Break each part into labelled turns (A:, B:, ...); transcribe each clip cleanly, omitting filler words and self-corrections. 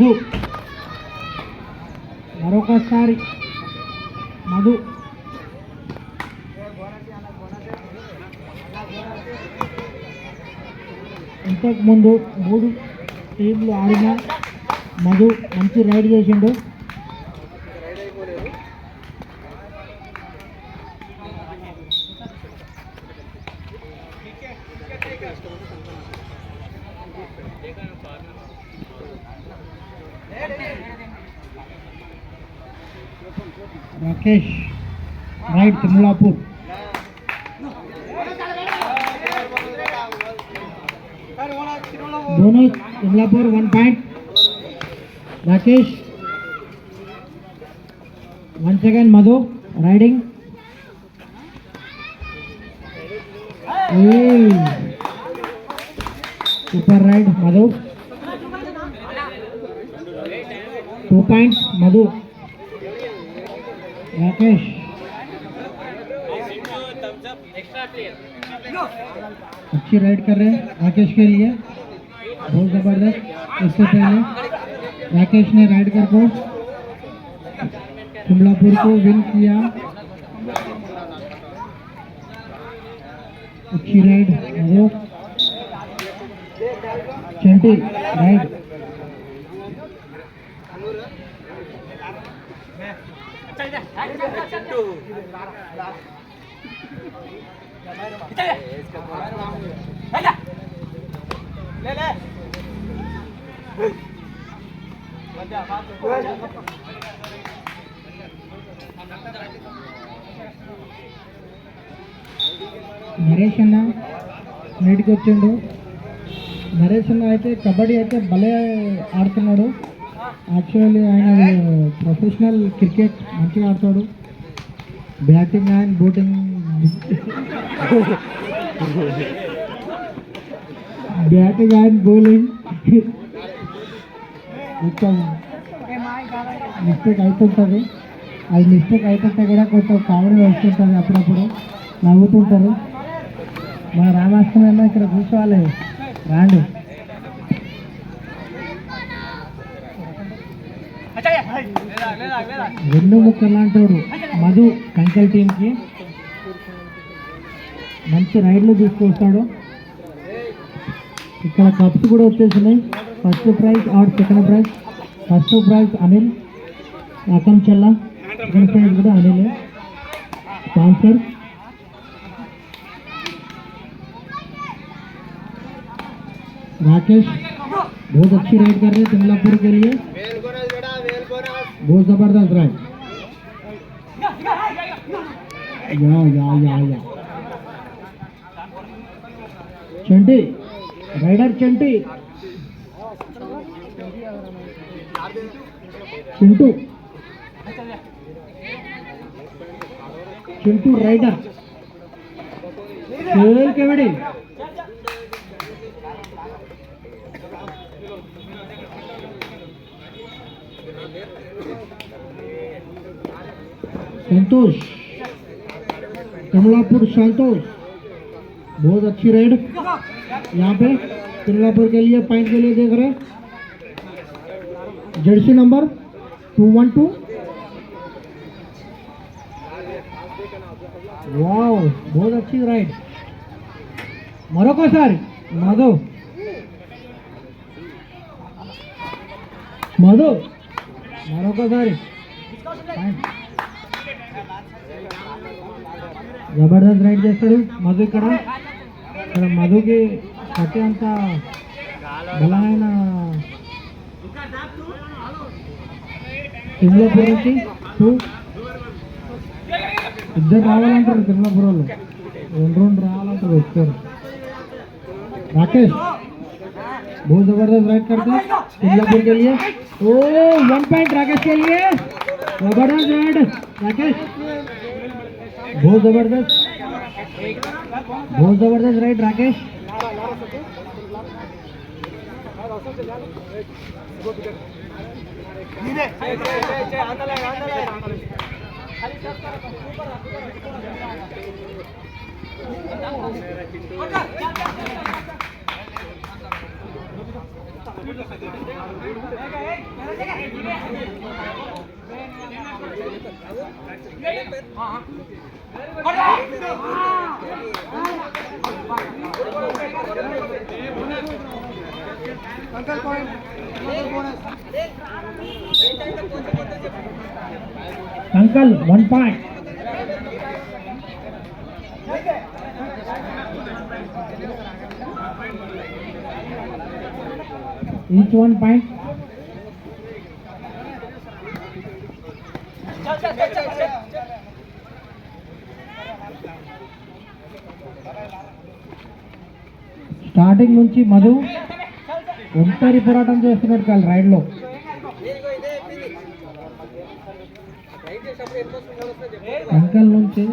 A: మధు మరొకసారి మధు. ఇంతకుముందు 3 టీంలు ఆడిన మధు మంచి రైడ్ చేసిండు. Rakesh raid Timlapur. Bonus Timlapur 1 point. Rakesh once again Madhu riding. Super raid Madhu. 2 points Madhu. Rakesh अच्छी राइड कर रहे हैं राकेश के लिए, बहुत जबरदस्त. इससे पहले राकेश ने राइड कर को तिमलापुर को विन किया. अच्छी राइड मधु. चंटी राइड. నరేష్ అన్న నీటికి వచ్చిండు. నరేష్ అన్న అయితే కబడ్డీ అయితే భలే ఆడుతున్నాడు. యాక్చువల్లీ ఆయన ప్రొఫెషనల్ క్రికెట్ మంచిగా ఆడతాడు. Batting and bowling batting and bowling కొంచెం మిస్టేక్ అవుతుంటుంది. అది మిస్టేక్ అవుతుంటే కూడా కొంచెం కామెడీ వస్తుంటుంది, అప్పుడప్పుడు నవ్వుతుంటారు. మన రామాష్టమి ఇక్కడ కూర్చోవాలి రాండి. రెండు ముక్కలు అంటాడు మధు. కంకల్ టీంకి మంచి రైడ్లు తీసుకొస్తాడు. ఇక్కడ కప్స్ కూడా వచ్చేసినాయి. First prize or second prize. First prize Anil Akanchella, second prize కూడా అనిల్. స్పాన్సర్ राकेश. बहुत अच्छी राइड कर रहे हैं तिमलापुर के लिए, बहुत जबरदस्त राइड. या चंटी राइडर चंटी चिंटू चिंटू राइडर खेल के बड़ी. संतोष कमलापुर संतोष बहुत अच्छी राइड. यहाँ पे कमलापुर के लिए पॉइंट के लिए देख रहे हैं. Jersey number 212. वाओ बहुत अच्छी राइड. మరొకసారి మధు మధు మరొకసారి జబర్దస్త్ రైడ్ చేస్తాడు మధు. ఇక్కడ మధుకి అత్యంత బలమైన తిమ్లాపూర్ నుంచి 2 ఇద్దరు రావాలంటారు. తిమ్లాపూర్ వాళ్ళు 2 రావాలంటారు. వచ్చారు. राकेश बहुत जबरदस्त राइड करते हैं तिमलापुर के लिए. ओ 1 पॉइंट राकेश के लिए. जबरदस्त राइड राकेश. बहुत जबरदस्त ride Rakesh. Uncle, 1 point. Each 1 point. Starting నుంచి మధు ఒంటరి పోరాటం చేస్తున్నాడు కాదు రైడ్లో. అంకల్ నుంచి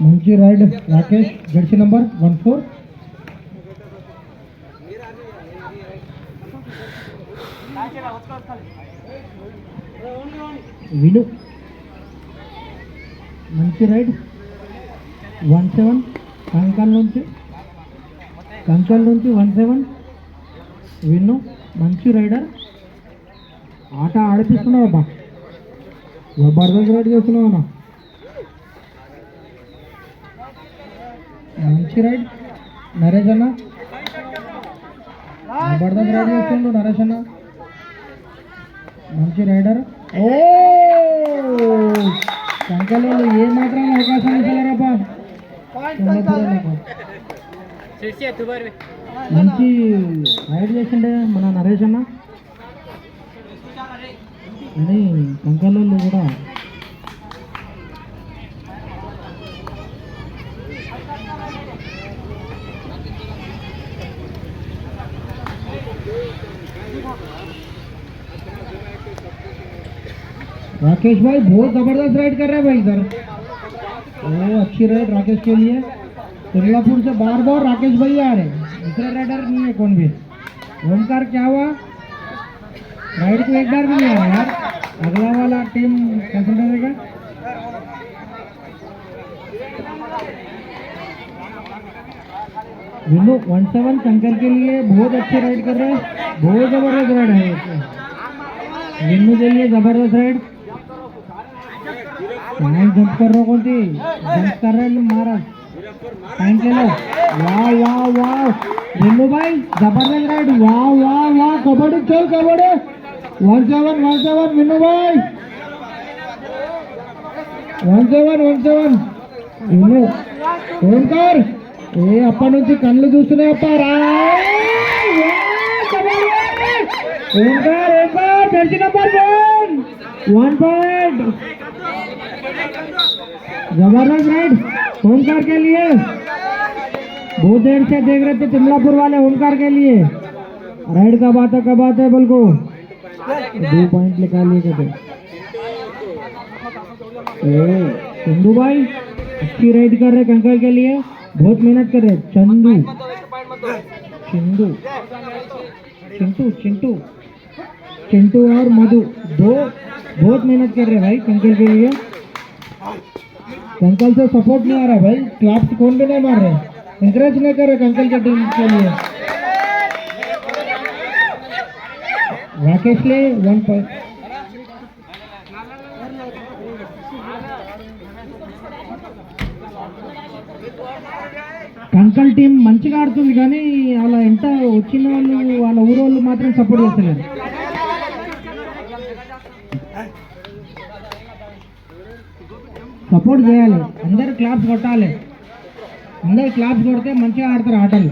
A: మంచి రైడ్ రాకేష్, జెర్సీ నంబర్ 14. విను మంచి రైడ్ 17 కంకల్ నుంచి 17 విన్ను మంచి రైడర్. ఆట ఆడిపిస్తున్నావు అబ్బా, జబర్దస్త్ రైడ్ చేస్తున్నావు అన్న. మంచి రైడ్ నరేష్ అన్న, జబర్దస్త్ రైడ్ చేస్తుండు నరేష్ అన్న, మంచి రైడర్. ఓ కంకల్లో ఏ మాత్రం అవకాశం ఇస్తలేరబ్బా. మంచి రైడ్ చేసిండే మన నరేష్ అన్న. అని కంకల్లో కూడా राकेश भाई बहुत जबरदस्त राइड कर रहे हैं भाई इधर. ओ अच्छी राइड राकेश के लिए. तिरलापुर से बार बार राकेश भाई आ रहे हैं, दूसरा राइडर नहीं है कौन भी. ओमकार क्या हुआ, राइड को एक बार भी नहीं आ रहा यार. अगला वाला टीम कैंसिल करेगा. विनू 17 शंकर के लिए बहुत अच्छे राइड कर रहे हैं, बहुत जबरदस्त राइड है विनू के लिए. जबरदस्त राइड. जंप कर रहा कोणती जंप कर रहे महाराज. पॉइंट ले लो. वाह वाह वाह विनू भाई जबरदस्त राइड. वाह वाह वाह कबड्डी चल कबड्डी. 17 विनू भाई 17 విను. ఓంకార్ ఏ అప్పటి నుంచి కళ్ళు చూస్తున్నాయి అప్ప. Omkar Jersey number 1 point. जबरदस्त राइड ओमकार के लिए. बहुत देर से देख रहे थे तिमलापुर वाले ओमकार के लिए. राइड कब आता है बोल को 2 पॉइंट निकाल लिए थे. चंदू भाई अच्छी राइड कर रहे कंकल के लिए, बहुत मेहनत कर रहे. चिंटू और मधु दो बहुत मेहनत कर रहे भाई कंकल के लिए. कंकल से सपोर्ट नहीं आ रहा भाई, क्लैप्स कौन भी नहीं मार रहे, इंकरेज नहीं कर रहे कंकल के टीम के लिए. राकेश ले 1 point. కంకల్ టీం మంచిగా ఆడుతుంది కానీ అలా ఎంత వచ్చిన వాళ్ళు వాళ్ళ ఊరోళ్ళు మాత్రం సపోర్ట్ చేస్తలేరు. సపోర్ట్ చేయాలి, అందరు క్లాప్స్ కొట్టాలి. అందరు క్లాప్స్ కొడితే మంచిగా ఆడతారు ఆటలు.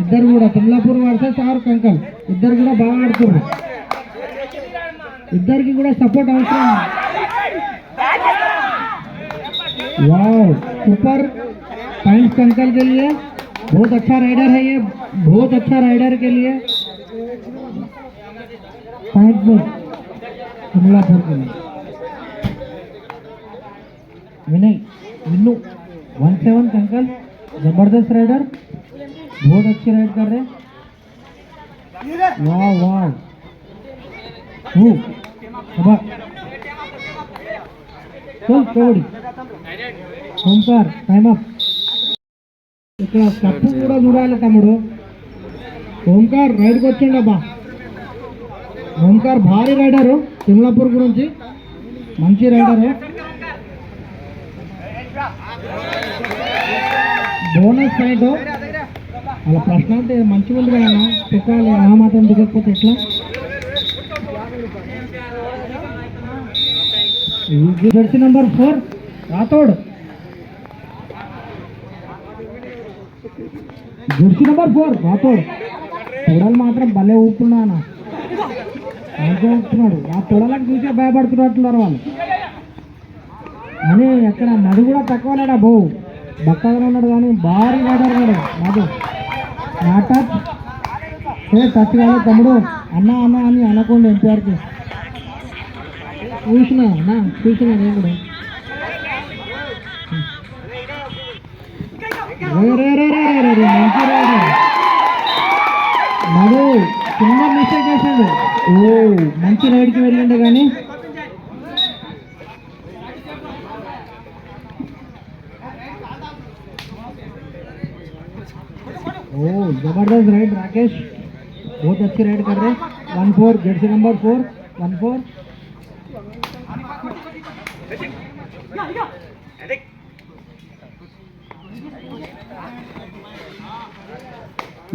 A: ఇద్దరు కూడా తిమ్లాపూర్ వర్సెస్ ఆర్ కంకల్ ఇద్దరు కూడా బాగా ఆడుతున్నారు. ఇద్దరికి కూడా సపోర్ట్ అవసరం. वाओ सुपर पॉइंट कंकल के लिए. बहुत अच्छा राइडर है ये, बहुत अच्छा राइडर के लिए पॉइंट कमलापुर के लिए. विनय विन्नू 17 कंकल जबरदस्त राइडर, बहुत अच्छी राइड कर रहे. वाह वाह चल कबड्डी. Omkar time up. ఇక్కడ కప్పు కూడా చూడాలి తమ్ముడు. ఓంకార్ రైడ్కి వచ్చిండు అబ్బా. ఓంకార్ భారీ రైడరు తిమ్లాపూర్ గురించి, మంచి రైడరు. బోనస్ పాయింట్ అలా ప్రశ్న అంటే మంచిగా ఉంది కదా, తొక్కాలి. ఆ మాత్రం దిగకపోతే ఎట్లా? Jersey number 4 Rathod. Jersey number 4 Rathod. తొడలు మాత్రం భలే ఊపుతున్నాను, ఊపుతున్నాడు. ఆ తొడలకు చూసే భయపడుతున్నట్టున్నారు వాళ్ళు. అని అక్కడ మధు కూడా తక్కువ లేడా బావు, బక్కగా ఉన్నాడు కానీ భారీ రైడర్ మధు. నా టచ్ టచ్ కాదు తమ్ముడు, అన్న అన్న అని అనకుండా ఎంపీఆర్కి చూసిన నేను కూడా. మంచి రైడర్ మధు, చిన్న మిస్టేక్ చేశాడు. మంచి రైడ్కి వెళ్ళిండే కానీ जबरदस्त राइड राकेश, बहुत अच्छी राइड कर रहे. 1-4 जर्सी नंबर 4 1-4.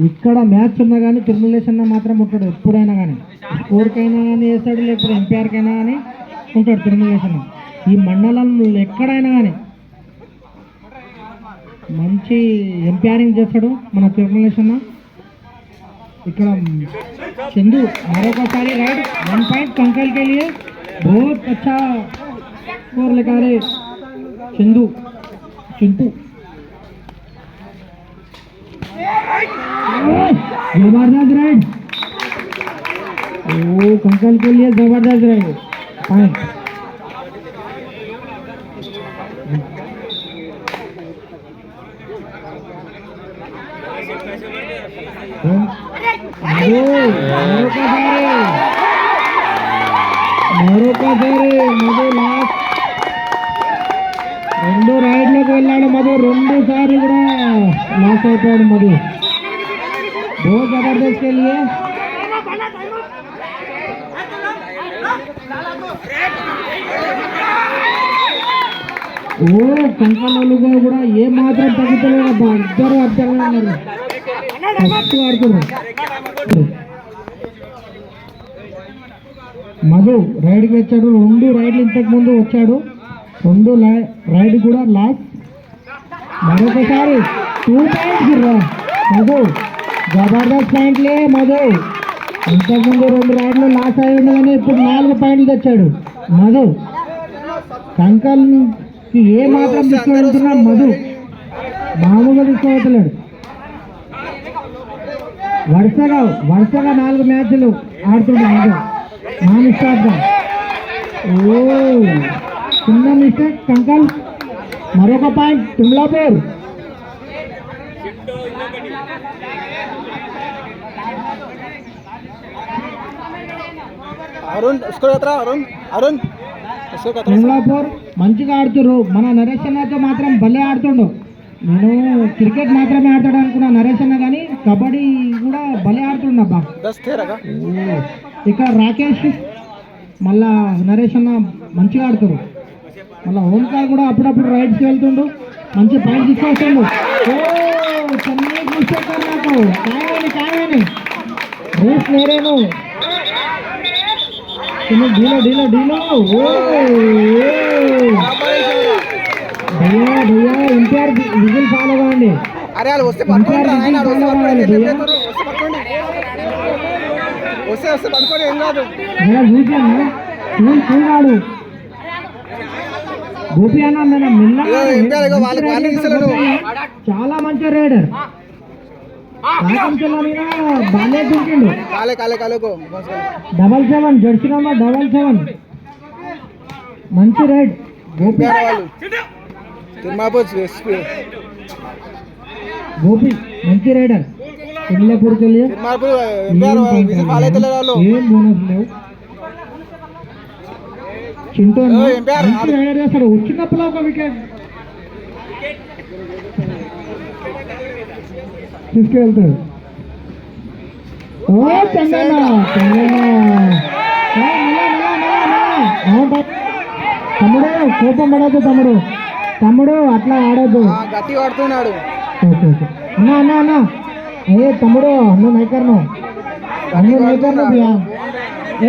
A: ఇక్కడ మ్యాచ్ ఉన్నా కానీ తిరుమలేషన్ మాత్రం ఉంటాడు ఎప్పుడైనా కానీ. స్కోర్కైనా కానీ వేస్తాడు, లేకపోతే ఎంపీఆర్కైనా కానీ ఉంటాడు తిరుమలేషన్. ఈ మండలంలో ఎక్కడైనా కానీ మంచి ఎంపైరింగ్ చేస్తాడు మన తిరుమలేషన్. ఇక్కడ చందు మరొకసారి రైడ్ 1 पॉइंट कंकल के लिए, बहुत अच्छा स्कोर लेकर आ रहे चंदू चिंटू. जबरदस्त राइड, कंकल के लिए जबरदस्त राइड पॉइंट. మరొకసారి మధు లాస్ట్ 2 రైడ్లోకి వెళ్ళాడు మధు, 2 సార్లు కూడా లాస్ అయిపోయాడు మధు. बहुत जबरदस्त के लिए కంకణాలుగా కూడా ఏ మాత్రం తగ్గుతలేదబ్బా, ఇద్దరు అర్థంగా ఉన్నారు, ఫస్ట్ ఆడుతున్నారు. మధు రైడ్కి వచ్చాడు, 2 రైడ్లు ఇంతకు ముందు వచ్చాడు, 2 రైడ్ కూడా లాస్. మరొకసారి 2 పాయింట్స్ మధు, జబర్దస్త్ పాయింట్లే మధు. ఇంతకుముందు 2 రైడ్లు లాస్ అయి ఉండగానే ఇప్పుడు 4 పాయింట్లు తెచ్చాడు మధు. కంకల్కి ఏ మాత్రం తీసుకోవడుతున్నా మధు, మామూలుగా తీసుకోవట్లేడు. వరుసగా 4 మ్యాచ్లు ఆడుతున్నాడు మధు నాన్ స్టాప్గా. చిన్న మిస్టేక్ కంకల్. మరొక పాయింట్ తిమ్లాపూర్. తిమ్లాపూర్ మంచిగా ఆడుతున్నారు. మన నరేష్ అన్నతో మాత్రం భలే ఆడుతుండు. నేను క్రికెట్ మాత్రమే ఆడతాడు అనుకున్నా నరేష్ అన్న, కానీ కబడ్డీ కూడా భలే ఆడుతుండు అబ్బా. ఇక్కడ రాకేష్ మళ్ళా నరేష్ అన్న మంచిగా ఆడుతారు. మళ్ళీ ఓంకార్ కూడా అప్పుడప్పుడు రైడ్స్కి వెళ్తుండు, మంచి పాయింట్ తీసుకొస్తుండు. చెన్నై మిస్టేక్ నాకు కాయని రేస్ వేరేను ఢీలో భయ్యా ఎన్టీఆర్ విజిల్ ఫాలో కావండి. చూడాడు గోపి అన్న చాలా మంచి రైడర్. బాలే దుంకిండు. 77 జెర్సీ నెంబర్ 77 మంచి రైడ్ గోపి. గోపి మంచి రైడర్. తిమ్లాపూర్కి వెళ్ళి ఏం బోనస్ లేవు. చింటూ మంచి రైడర్ చేస్తాడు. వచ్చినప్పుడు ఒక వికెట్. తీసుకెళ్తాడు. ఓ చందన తమ్ముడు, కోపం పడద్దు తమ్ముడు, తమ్ముడు అట్లా ఆడద్దు,
B: గట్టి పడుతున్నాడు.
A: ఓకే ఓకే అన్నా అన్నా అన్నా, ఏ తమ్ముడు నువ్వు నైకర్ను, నువ్వు నైకర్ను బియా.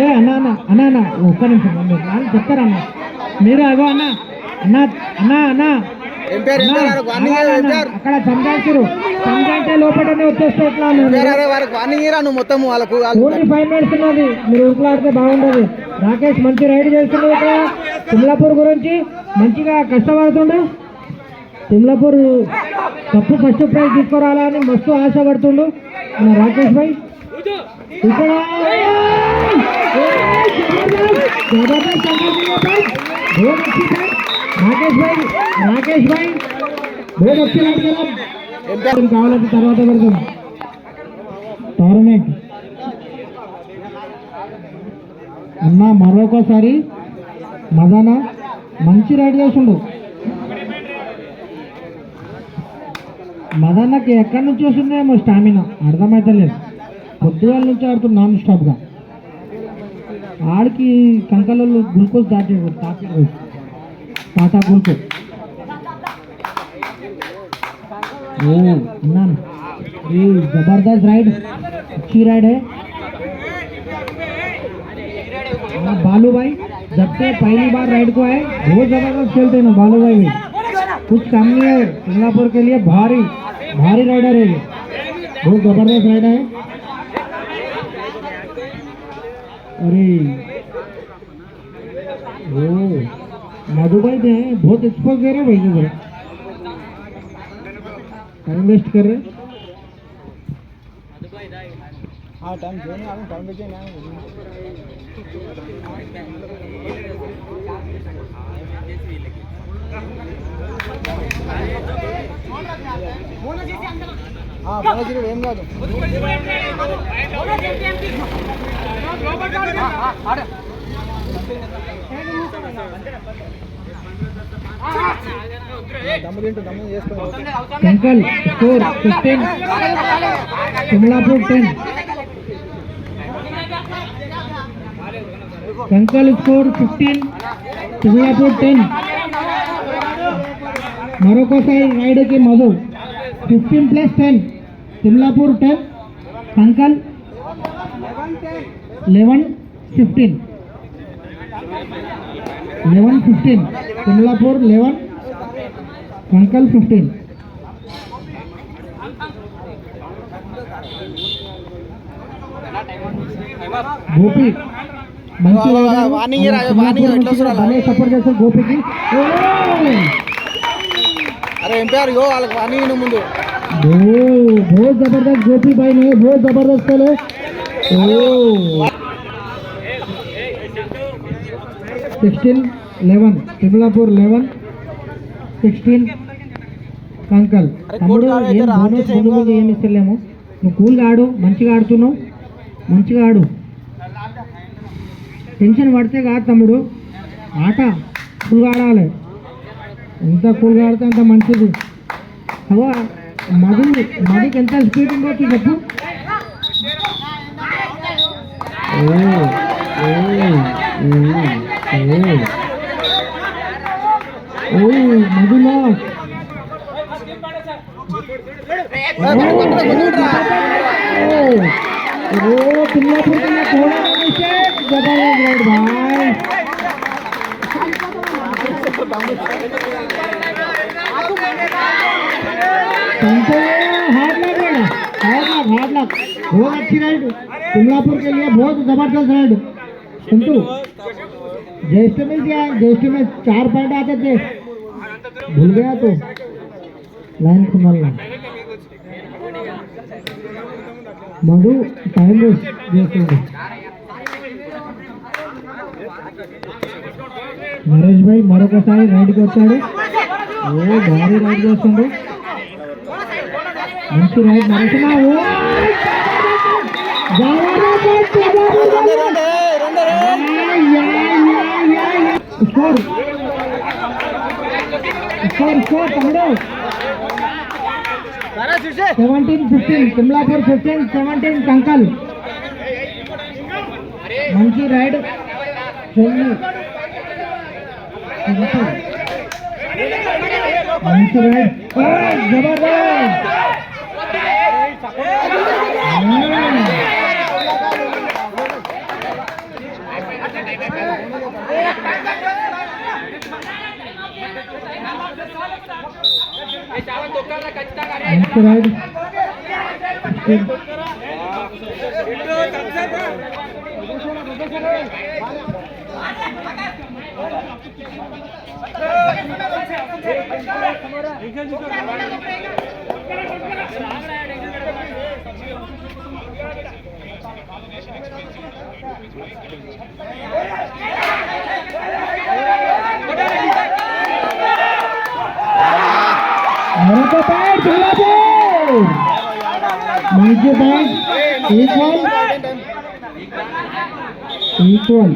A: ఏ అన్నా అన్న అన్నా అన్న ఒక్క నిమిషం అని చెప్తారన్న మీరు. అగో అన్న అన్న అన్నా అన్నా అక్కడ చంపారు, చంపంటే లోపలనే వచ్చేస్తే ఎట్లా
B: మొత్తం వాళ్ళకు
A: ఓన్లీ 5 minutes ఉన్నది, మీరు ఉరుకులాడితే బాగుండదు. రాకేష్ మంచి రైడ్ చేస్తున్నాడు ఇక్కడ తిమ్లాపూర్ గురించి, మంచిగా కష్టపడుతుండు. తిమ్లాపూర్ కప్పు ఫస్ట్ ప్రైజ్ తీసుకురావాలని మస్తు ఆశపడుతుండు మన రాకేష్ భాయ్. ఇక్కడ రాకేష్ భాయ్ బోర్డు వచ్చినట్టు కావాలంటే తర్వాత పెడతాం. టోర్నమెంట్ అన్న మరొకసారి మదన మంచి రైడ్ చేసిండు. మదన్నకి ఎక్కడి నుంచి వస్తుందేమో స్టామినా అర్థమైతలేదు, పొద్దుగాల నుంచి ఆడుతుంది నాన్ స్టాప్గా. ఆడికి కంకలలో గ్లూకోజ్ టాటా గ్లూకోజ్. ओ ना ये जबरदस्त राइड, अच्छी राइड है। बालू भाई जब से पहली बार राइड को आए बहुत जबरदस्त खेलते हैं ना बालू भाई भी, कुछ कम नहीं है सिंगापुर के लिए, भारी भारी राइडर है ये, बहुत जबरदस्त राइडर है। अरे ओ मधु भाई दे बहुत एक्सपोज दे रहे भाई को, टाइम वेस्ट कर रहे।
B: हाँ टाइम जो नहीं आगे टाइम बचे ना हाँ बोला जी ఏం కాదు
A: कंकल स्कोर 15 तिमलापुर 10, कंकल स्कोर 15 तिमलापुर 10। మరొకసారి రైడ్కి మధు 15+10 తిమ్లాపూర్ 10, కంకల్ 11-15 తిమ్లాపూర్ 11 కంకల్ 15। గోపి మంచి సపోర్ట్ చేస్తారు గోపికి।
B: अरे एम्पायर यो వాళ్ళకి వార్నింగ్ ముందు
A: बहुत जबरदस्त गोपी भाई ने बहुत जबरदस्त खेले। ओ 16-11 తిమ్లాపూర్ 11 16 కంకల్। తమ్ముడు ఏం బోనస్ ముందు ఏమి ఇస్తలేము, నువ్వు కూల్గా ఆడు, మంచిగా ఆడుతున్నావు, మంచిగా ఆడు, టెన్షన్ పడితే కాదు తమ్ముడు, ఆట కూల్గా ఆడాలి, ఎంత కూల్గా ఆడితే అంత మంచిది। అవ్వ మదికి ఎంత స్పీడ్ ఉండొచ్చు చెప్పు। మదిలో తిమ్లాపూర్ भाई हार्ड लक बहुत अच्छी राइड तिमलापुर के लिए, बहुत जबरदस्त राइड। संतु ज्येष्ठ में क्या, ज्येष्ठ में 4 पॉइंट आते थे, भूल गया तो लाइन खुलना मधु टाइम वेस्ट చేస్తుంది। నరేష్ భాయ్ మరొకసారి రైడ్కి వచ్చాడు, ఓ భారీ రైడ్ చేస్తుండు, మంచి రైడ్ నరేష్। స్కోర్ తమ్ముడు 17-15 తిమ్లాపూర్ 15-17 కంకల్ మంచి రైడ్ మంచి రైడ్ జబర్దస్త్ మంచి రైడ్ మరొక పాయింట్ తిమ్లాపూర్ మంచి పాయింట్ ఈక్వల్